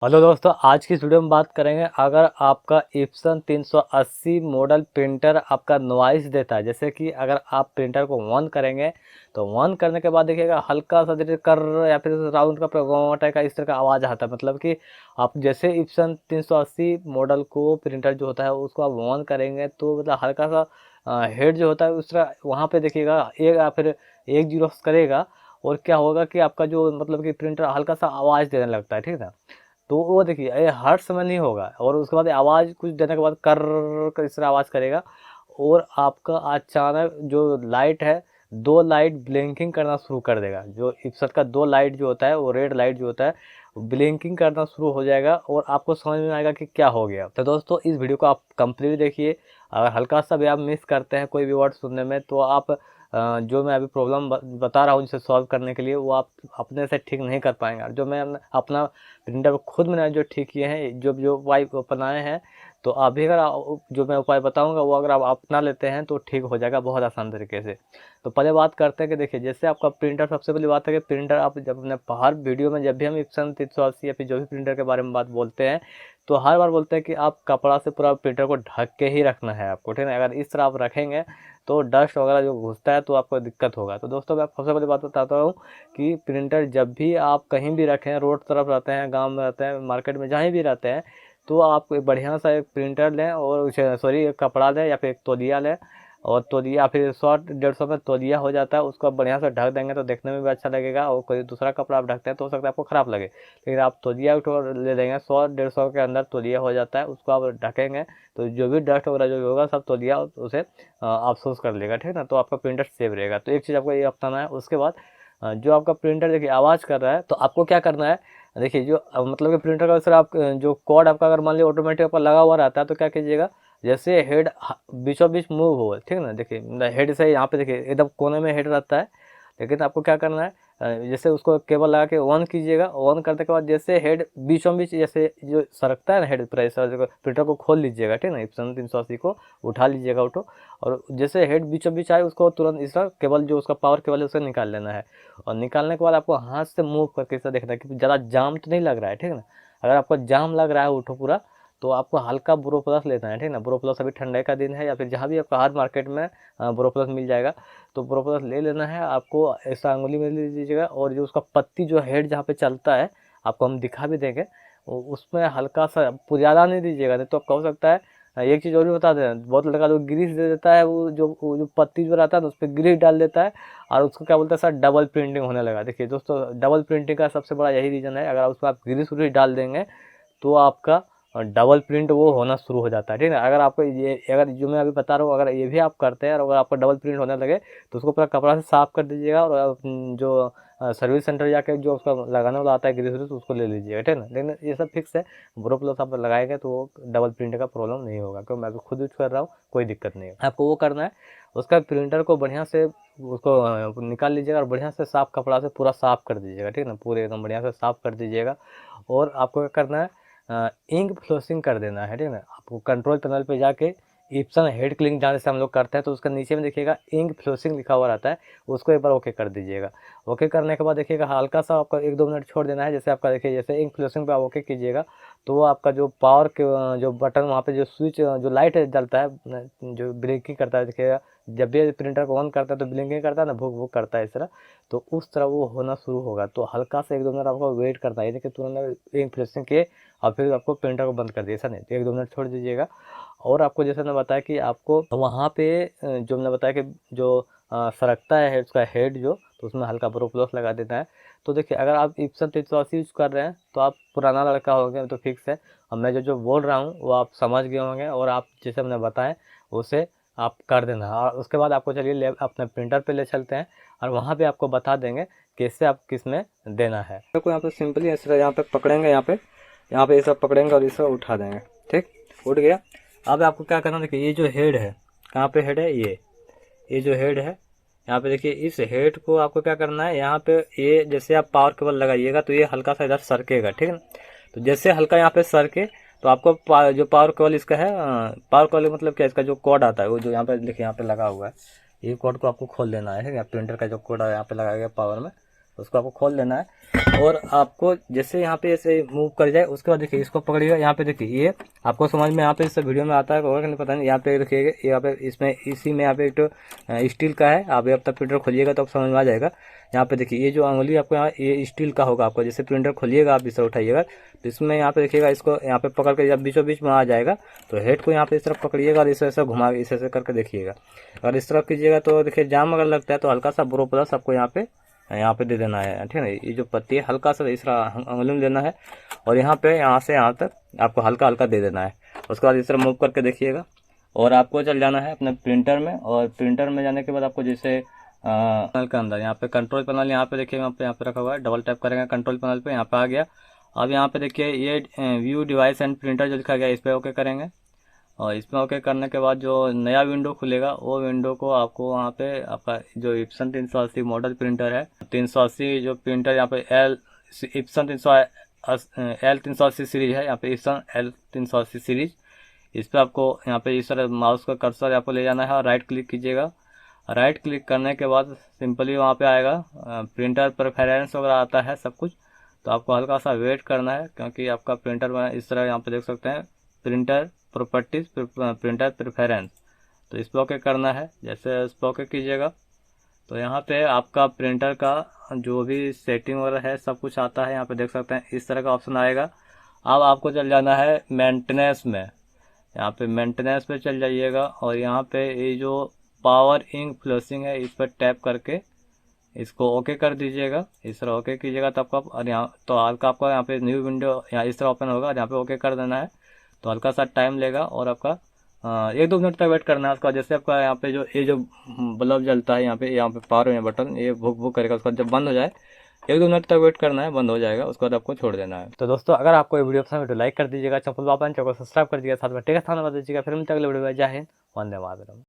Hello दोस्तों, आज की इस वीडियो में बात करेंगे। अगर आपका इप्सन 380 मॉडल प्रिंटर आपका नॉइस देता है, जैसे कि अगर आप प्रिंटर को ऑन करेंगे तो ऑन करने के बाद देखिएगा हल्का सा धीरे कर या फिर राउंड का प्रोग्राम का इस तरह का आवाज़ आता है। मतलब कि आप जैसे इप्सन 380 मॉडल को प्रिंटर जो होता है उसको आप ऑन करेंगे तो मतलब हल्का सा हेड जो होता है उस तरह वहाँ पे देखिएगा एक या फिर एक जीरो करेगा। और क्या होगा कि आपका जो मतलब कि प्रिंटर हल्का सा आवाज़ देने लगता है, ठीक है ना। तो वो देखिए ये हर समय नहीं होगा और उसके बाद आवाज़ कुछ देने के बाद कर इस तरह आवाज़ करेगा। और आपका अचानक जो लाइट है, दो लाइट ब्लिंकिंग करना शुरू कर देगा। जो इप्सन का दो लाइट जो होता है वो रेड लाइट जो होता है ब्लिंकिंग करना शुरू हो जाएगा और आपको समझ में आएगा कि क्या हो गया। तो दोस्तों इस वीडियो को आप कंप्लीट देखिए। अगर हल्का सा भी आप मिस करते हैं कोई भी वर्ड सुनने में तो आप जो मैं अभी प्रॉब्लम बता रहा हूँ जिसे सॉल्व करने के लिए वो आप अपने से ठीक नहीं कर पाएंगे। और जो मैं अपना प्रिंटर खुद मैंने जो ठीक किए हैं, जो जो उपाय अपनाए हैं, तो अभी अगर जो मैं उपाय बताऊंगा वो अगर आप अपना लेते हैं तो ठीक हो जाएगा बहुत आसान तरीके से। तो पहले बात करते हैं कि देखिए जैसे आपका प्रिंटर, सबसे पहली बात है कि प्रिंटर आप जब अपने हर वीडियो में जब भी हम इप्सन 380 या फिर जो भी प्रिंटर के बारे में बात बोलते हैं तो हर बार बोलते हैं कि आप कपड़ा से पूरा प्रिंटर को ढक के ही रखना है आपको, ठीक है। अगर इस तरह आप रखेंगे तो डस्ट वगैरह जो घुसता है तो आपको दिक्कत होगा। तो दोस्तों मैं सबसे पहले बात बताता हूँ कि प्रिंटर जब भी आप कहीं भी रखें, रोड तरफ रहते हैं, गांव में रहते हैं, मार्केट में जहाँ भी रहते हैं, तो आप एक बढ़िया सा एक प्रिंटर लें और उसे सॉरी एक कपड़ा लें या फिर एक तौलिया लें। और तौलिया फिर 100-150 में तौलिया हो जाता है, उसको आप बढ़िया से ढक देंगे तो देखने में भी अच्छा लगेगा। और कोई दूसरा कपड़ा आप ढकते हैं तो हो सकता है आपको ख़राब लगे, लेकिन आप तौलिया ले लेंगे, 100-150 के अंदर तौलिया हो जाता है, उसको आप ढकेंगे तो जो भी डस्ट वगैरह जो भी होगा सब तौलिया उसे अफसोस कर लेगा, ठीक है ना। तो आपका प्रिंटर सेव रहेगा। तो एक चीज़ आपको ये अपनाना है। उसके बाद जो आपका प्रिंटर देखिए आवाज़ कर रहा है तो आपको क्या करना है। देखिए जो मतलब कि प्रिंटर का सर आप जो कोड आपका अगर मान लीजिए ऑटोमेटिक आपका लगा हुआ रहता है तो क्या कीजिएगा, जैसे हेड बीचों बीच मूव हो, ठीक है ना। देखिए हेड से यहाँ पे देखिए एकदम कोने में हेड रहता है, लेकिन आपको क्या करना है, जैसे उसको केबल लगा के ऑन कीजिएगा। ऑन करने के बाद जैसे हेड बीचों बीच जैसे जो सरकता है ना हेड प्रेशर, प्रिंटर को खोल लीजिएगा, ठीक है ना। इप्सन 380 को उठा लीजिएगा ऑटो, और जैसे हेड बीचों बीच आए उसको तुरंत इसका केबल जो उसका पावर केबल है उसे निकाल लेना है। और निकालने के बाद आपको हाथ से मूव करके इसे देखना है कि ज़्यादा जाम तो नहीं लग रहा है, ठीक है ना। अगर आपको जाम लग रहा है ऑटो पूरा तो आपको हल्का बोरो प्लस लेना है, ठीक है ना। बोरो प्लस अभी ठंडे का दिन है या फिर जहाँ भी आपका हर मार्केट में बोरो प्लस मिल जाएगा, तो बोरो प्लस ले लेना है आपको। ऐसा अंगुली में ले लीजिएगा और जो उसका पत्ती जो हेड जहाँ पे चलता है आपको हम दिखा भी देंगे, उसमें हल्का सा ज़्यादा नहीं दीजिएगा, नहीं तो आपका हो सकता है। एक चीज़ और भी बता दें, बहुत लड़का लोग ग्रीस दे देता है, वो जो पत्ती जो रहता है ना उस पर ग्रीस डाल देता है और उसको क्या बोलते हैं सर डबल प्रिंटिंग होने लगा। देखिए दोस्तों डबल प्रिंटिंग का सबसे बड़ा यही रीज़न है। अगर उसमें आप ग्रीस व्रीस डाल देंगे तो आपका डबल प्रिंट वो होना शुरू हो जाता है, ठीक है ना। अगर आपको ये अगर जो मैं अभी बता रहा हूँ अगर ये भी आप करते हैं और अगर आपको डबल प्रिंट होने लगे तो उसको पूरा कपड़ा से साफ कर दीजिएगा और जो सर्विस सेंटर जाके जो उसका लगाने वाला आता है ग्रीस व्रीस उसको ले लीजिएगा, ठीक है ना। लेकिन ये सब फिक्स है, बोरो प्लस आप लगाएंगे तो वो डबल प्रिंट का प्रॉब्लम नहीं होगा, क्योंकि मैं भी खुद यूज कर रहा हूँ, कोई दिक्कत नहीं है। आपको वो करना है, उसका प्रिंटर को बढ़िया से उसको निकाल लीजिएगा और बढ़िया से साफ कपड़ा से पूरा साफ कर दीजिएगा, ठीक है ना। पूरे एकदम बढ़िया से साफ कर दीजिएगा। और आपको क्या करना है, इंक फ्लोसिंग कर देना है, ठीक है ना। आपको कंट्रोल पैनल पे जाके इप्सन हेड क्लिंग जहाँ से हम लोग करते हैं तो उसका नीचे में देखिएगा इंक फ्लोसिंग लिखा हुआ रहता है, उसको एक बार ओके कर दीजिएगा। ओके करने के बाद देखिएगा हल्का सा आपका 1-2 मिनट छोड़ देना है। जैसे आपका देखिए जैसे इंक फ्लोसिंग पे आप ओके कीजिएगा तो वो आपका जो पावर के जो बटन वहाँ पे जो स्विच जो लाइट जलता है जो ब्लिंकिंग करता है, देखिएगा जब भी प्रिंटर को ऑन करता है तो ब्लिंकिंग करता है ना, भुक भुक करता है इस तरह, तो उस तरह वो होना शुरू होगा। तो हल्का सा 1-2 मिनट आपको वेट करना है, देखिए तुरंत इंक फ्लोसिंग किए और फिर आपको प्रिंटर को बंद कर दिया, ऐसा नहीं, तो 1-2 मिनट छोड़ दीजिएगा। और आपको जैसे मैंने बताया कि आपको वहाँ पे जो मैंने बताया कि जो सरकता है उसका हेड जो, तो उसमें हल्का बोरो प्लस लगा देना है। तो देखिए अगर आप इप्सन 380 यूज़ कर रहे हैं तो आप पुराना लड़का होंगे तो फिक्स है, और मैं जो जो बोल रहा हूँ वो आप समझ गए होंगे और आप जैसे मैंने बताया उसे आप कर देना। और उसके बाद आपको चलिए अपने प्रिंटर पे ले चलते हैं और वहाँ पे आपको बता देंगे कैसे आप किस में देना है। देखो यहाँ पे सिंपली इस तरह यहाँ पे पकड़ेंगे, यहाँ पे ये सब पकड़ेंगे और इसे उठा देंगे, ठीक, उठ गया। अब आपको क्या करना है, देखिए ये जो हेड है, कहाँ पे हेड है, ये जो हेड है यहाँ पे देखिए, इस हेड को आपको क्या करना है, यहाँ पे ये जैसे आप पावर केबल लगाइएगा तो ये हल्का सा इधर सरकेगा, ठीक है ना। तो जैसे हल्का यहाँ पे सरके तो आपको जो पावर केबल इसका है, पावर केबल मतलब क्या, इसका जो कॉर्ड आता है वो जो यहाँ पे देखिए यहाँ पे लगा हुआ है, ये कॉर्ड को आपको खोल देना है, ठीक है। प्रिंटर का जो कॉर्ड यहाँ पे लगाया गया पावर में उसको आपको खोल देना है। और आपको जैसे यहाँ पे ऐसे मूव कर जाए उसके बाद देखिए इसको पकड़िएगा। यहाँ पे देखिए ये आपको समझ में यहाँ पे इस वीडियो में आता है होगा कि नहीं पता नहीं। यहाँ पे देखिएगा यहाँ पे इसमें इसी में यहाँ पे एक तो स्टील का है। आप अब तक प्रिंटर खोलिएगा तो आप समझ में आ जाएगा। यहाँ पे देखिए ये जो उंगली आपको यहाँ ये स्टील का होगा। आपको जैसे प्रिंटर खोलिएगा आप इसे उठाइएगा तो इसमें यहाँ पे देखिएगा इसको यहाँ पे पकड़ के जब बीचों बीच में आ जाएगा तो हेड को यहाँ पे इस तरफ पकड़िएगा और इसे ऐसे घुमा इसे ऐसे करके देखिएगा। अगर इस तरफ कीजिएगा तो देखिए जाम अगर लगता है तो हल्का सा ब्रो प्लस आपको यहाँ पे दे देना है, ठीक है ना। ये जो पत्ती है हल्का सा इस तरह उंगली में लेना है और यहाँ पे यहाँ से यहाँ तक आपको हल्का हल्का दे देना है। उसके बाद इस तरह मूव करके देखिएगा और आपको चल जाना है अपने प्रिंटर में। और प्रिंटर में जाने के बाद आपको जैसे पैनल के अंदर यहाँ पे कंट्रोल पैनल यहाँ पे देखिएगा यहाँ पे रखा हुआ है। डबल टैप करेंगे कंट्रोल पैनल पे, यहाँ पे आ गया। अब यहाँ पे देखिए ये व्यू डिवाइस एंड प्रिंटर जो लिखा गया इस पर ओके करेंगे। और इसमें ओके करने के बाद जो नया विंडो खुलेगा वो विंडो को आपको वहाँ पे आपका जो इप्सन 380 मॉडल प्रिंटर है 380 जो प्रिंटर यहाँ पे इप्सन 380 सीरीज है। यहाँ पे इप्सन L380 सीरीज इस पर आपको यहाँ पे इस तरह माउस का कर्सर आपको ले जाना है और राइट क्लिक कीजिएगा। राइट क्लिक करने के बाद सिंपली वहाँ पे आएगा प्रिंटर प्रेफरेंस वगैरह आता है सब कुछ। तो आपको हल्का सा वेट करना है क्योंकि आपका प्रिंटर में इस तरह यहाँ पे देख सकते हैं प्रिंटर प्रॉपर्टीज प्रिंटर प्रेफरेंस। तो इस पर ओके करना है। जैसे इस पर ओके कीजिएगा तो यहाँ पे आपका प्रिंटर का जो भी सेटिंग वगैरह है सब कुछ आता है। यहाँ पे देख सकते हैं इस तरह का ऑप्शन आएगा। अब आपको चल जाना है मेंटेनेंस में। यहाँ पे मेंटेनेंस पे चल जाइएगा और यहाँ पे ये जो पावर इंक फ्लशिंग है इस पर टैप करके इसको ओके कर दीजिएगा। इस तरह ओके कीजिएगा तब आप और यहाँ तो हल्का आपका यहाँ पे न्यू विंडो यहाँ इस तरह ओपन होगा और यहाँ पे ओके कर देना है। तो हल्का सा टाइम लेगा और आपका 1-2 मिनट तक वेट करना है। उसका जैसे आपका यहाँ पे जो ये जो बल्ब जलता है यहाँ पे पावर में बटन ये भुक भुक करेगा। उसका जब बंद हो जाए 1-2 मिनट तक वेट करना है, बंद हो जाएगा उसके बाद आपको छोड़ देना है। तो दोस्तों अगर आपको ये वीडियो पसंद है तो लाइक कर दीजिएगा, चैनल को सब्सक्राइब कर दीजिएगा, साथ में टिका स्थान बता दीजिएगा। फिर मिलते अगले वीडियो में। जय हिंद, वंदे मातरम।